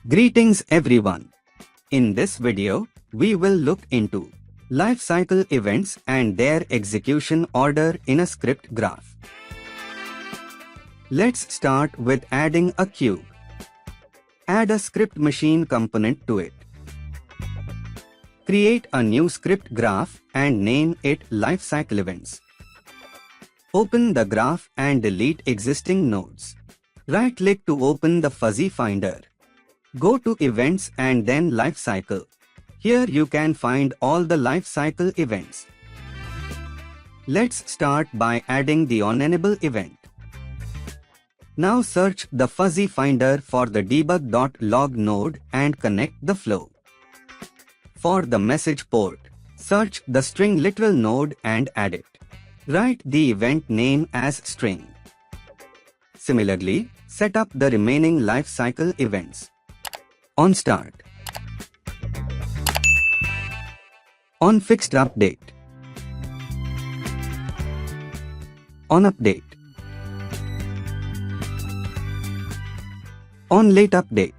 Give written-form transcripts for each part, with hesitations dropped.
Greetings everyone. In this video, we will look into lifecycle events and their execution order in a script graph. Let's start with adding a cube. Add a script machine component to it. Create a new script graph and name it Lifecycle Events. Open the graph and delete existing nodes. Right-click to open the fuzzy finder. Go to Events and then Lifecycle. Here you can find all the lifecycle events. Let's start by adding the onEnable event. Now search the fuzzy finder for the debug.log node and connect the flow. For the message port, search the string literal node and add it. Write the event name as string. Similarly, set up the remaining lifecycle events. On start. On fixed update. On update. On late update.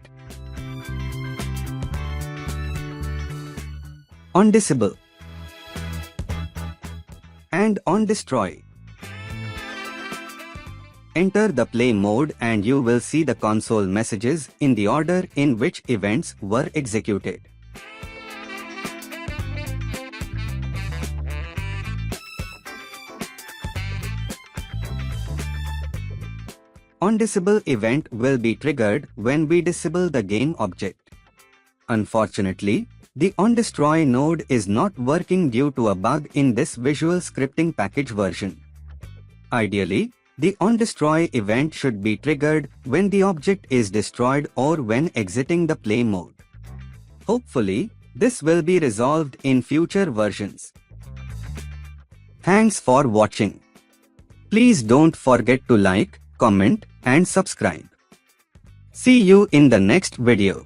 On disable. And on destroy. Enter the play mode and you will see the console messages in the order in which events were executed. OnDisable event will be triggered when we disable the game object. Unfortunately, the onDestroy node is not working due to a bug in this Visual Scripting package version. Ideally, the onDestroy event should be triggered when the object is destroyed or when exiting the play mode. Hopefully, this will be resolved in future versions. Thanks for watching. Please don't forget to like, comment, and subscribe. See you in the next video.